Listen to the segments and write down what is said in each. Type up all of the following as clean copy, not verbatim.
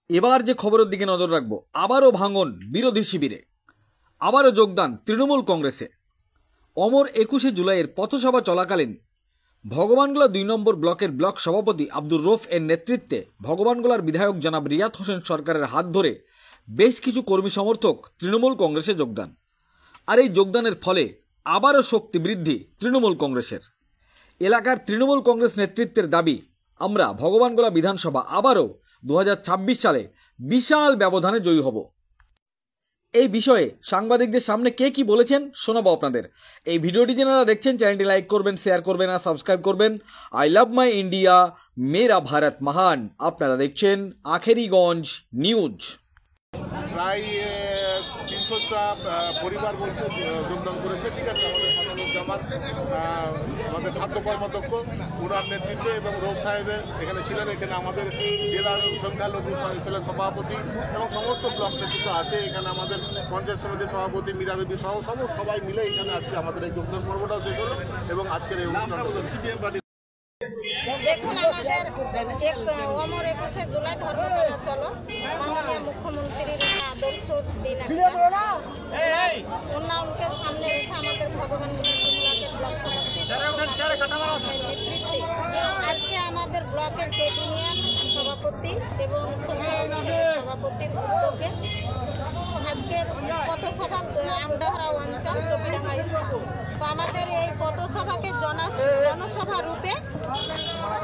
এবার যে খবরের দিকে নজর রাখবো, আবারও ভাঙন বিরোধী শিবিরে, আবারও যোগদান তৃণমূল কংগ্রেসে। অমর 21শে জুলাইয়ের পথসভা চলাকালীন ভগবানগোলা 2 নম্বর ব্লকের ব্লক সভাপতি আব্দুর রৌফ এর নেতৃত্বে ভগবানগোলার বিধায়ক জনাব রিয়াত হোসেন সরকারের হাত ধরে বেশ কিছু কর্মী সমর্থক তৃণমূল কংগ্রেসে যোগদান। আর এই যোগদানের ফলে আবারও শক্তি বৃদ্ধি তৃণমূল কংগ্রেসের। এলাকার তৃণমূল কংগ্রেস নেতৃত্বের দাবি, আমরা ভগবানগোলা বিধানসভা আবারও 2026 সালে বিশাল ব্যবধানে জয়ী হব। এই বিষয়ে সাংবাদিকদের সামনে কে কি বলেছেন শোনাবো আপনাদের। এই ভিডিওটি যারা দেখছেন চ্যানেলটি লাইক করবেন, শেয়ার করবেন আর সাবস্ক্রাইব করবেন। আই লাভ মাই ইন্ডিয়া, মেরা ভারত মহান। আপনারা দেখছেন আখেরিগঞ্জ নিউজ। প্রায় 300টা পরিবার বলছে যোগদান করেছে। ঠিক আছে, আমাদের আমাদের খাদ্য কর্মাধ্যক্ষ উনার নেতৃত্বে এবং রৌফ সাহেবের এখানে ছিলেন। এখানে আমাদের জেলার সংখ্যালঘু সেলের সভাপতি এবং সমস্ত ব্লক নেতৃত্ব আছে। এখানে আমাদের পঞ্চায়েত সমিতির সভাপতি মীরা বেবি সহ সবাই মিলে এখানে আজকে আমাদের এই যোগদান পর্বটাও শেষ হলো এবং আজকের এই অনুষ্ঠানটা। দেখুন, আমাদের অমর 21শে জুলাই ধর্মতলা চলো মাননীয় মুখ্যমন্ত্রীর আদর্শ দিন উন্নয়নকে সামনে রেখে আমাদের ভগবান ব্লক নেতৃত্বে আজকে আমাদের ব্লকের ট্রেড ইউনিয়ন সভাপতি এবং সভাপতির উদ্যোগে আজকের পথসভা আমডাহরা অঞ্চল রবিডাঙ্গা স্কুল। তো আমাদের এই পথসভাকে জনসভা রূপে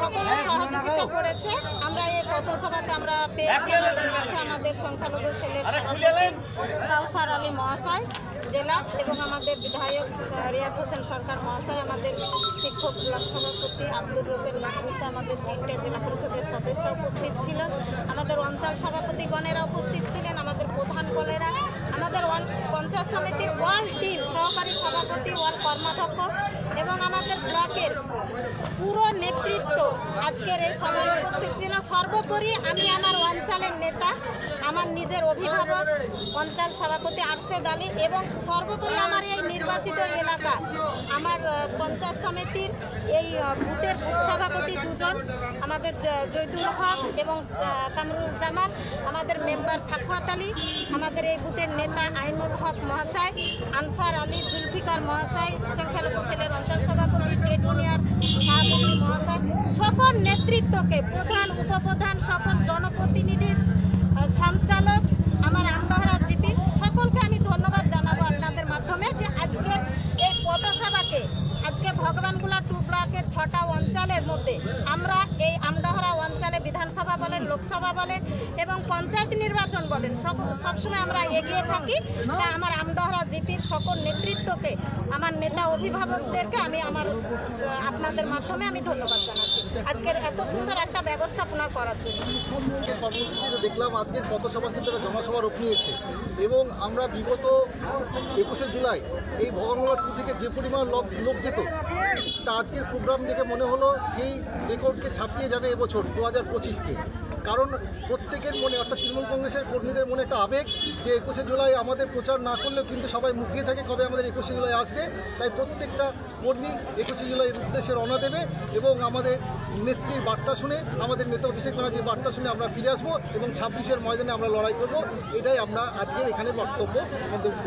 সকলে সহযোগিতা করেছে। আমরা এই পথসভাতে আমরা পেয়েছি আমাদের সংখ্যালঘু সেলের কাউসার আলী মহাশয় জেলা এবং আমাদের বিধায়ক রিয়াত হোসেন সরকার মহাশয়, আমাদের শিক্ষক ব্লক সভাপতি আব্দুর রৌফের নেতৃত্বে আমাদের 3টে জেলা পরিষদের সদস্য উপস্থিত ছিলেন, আমাদের অঞ্চল সভাপতিগণেরা উপস্থিত ছিলেন, আমাদের প্রধান বলেরা, আমাদের পঞ্চায়েত সমিতির ওয়ার্ড টিম সহকারী সভাপতি, ওয়ার্ড কর্মাধ্যক্ষ এবং আমাদের ব্লকের পুরো নেতৃত্ব আজকের এই সভায় উপস্থিত ছিল। সর্বোপরি আমি আমার অঞ্চলের নেতা, আমার নিজের অভিভাবক অঞ্চল সভাপতি আরশেদ আলী এবং সর্বোপরি আমার এই নির্বাচিত এলাকা আমার পঞ্চায়েত সমিতির এই বুথের বুথ সভাপতি 2 জন, আমাদের জৈদুল হক এবং কামরুল জামান, আমাদের মেম্বার সাখাওয়াত আলী, আমাদের এই বুথের নেতা আইনুল হক মহাশয়, আনসার আলী, জুলফিকার মহাশয়, সংখ্যালঘু সেলের অঞ্চল সভাপতি, ট্রেড ইউনিয়ন সভাপতি মহাশয়, সকল নেতৃত্বকে, প্রধান উপপ্রধান, সকল জনপ্রতিনিধি, সঞ্চালক, আমার আমডাহরা জিপি সকলকে আমি ধন্যবাদ জানাবো আপনাদের মাধ্যমে যে আজকের এই পথসভাকে আজকে ভগবানগোলা 2 ব্লকের 6টা অঞ্চলের মধ্যে আমরা এই আমডাহরা অঞ্চলে বিধানসভা বলেন, লোকসভা বলেন এবং পঞ্চায়েত নির্বাচন বলেন সবসময় আমরা এগিয়ে থাকি। তাই আমার আমডাহরা জিপির সকল নেতৃত্বকে, আমার নেতা অভিভাবকদেরকে আমি আপনাদের মাধ্যমে আমি ধন্যবাদ জানাচ্ছি আজকের এত সুন্দর একটা ব্যবস্থাপনা করার জন্য। কর্মসূচিতে দেখলাম আজকের পথসভা কিন্তু জনসভা রূপ নিয়েছে এবং আমরা বিগত 21শে জুলাই এই ভগবানগোলা 2 থেকে যে পরিমাণ লোক যেত তা আজকের প্রোগ্রাম দেখে মনে হলো সেই রেকর্ডকে ছাপিয়ে যাবে এবছর 2025-কে। কারণ প্রত্যেকের মনে, অর্থাৎ তৃণমূল কংগ্রেসের কর্মীদের মনে একটা আবেগ যে 21শে জুলাই আমাদের প্রচার না করলেও কিন্তু সবাই মুখিয়ে থাকে কবে আমাদের 21শে জুলাই আসবে। তাই প্রত্যেকটা কর্মী 21শে জুলাইয়ের উদ্দেশ্যে রওনা দেবে এবং আমাদের নেত্রীর বার্তা শুনে, আমাদের নেতা অভিষেক ব্যানার্জির বার্তা শুনে আমরা ফিরে আসবো এবং 26-এর ময়দানে আমরা লড়াই করবো। এটাই আমরা আজকের এখানে বক্তব্য মন্তব্য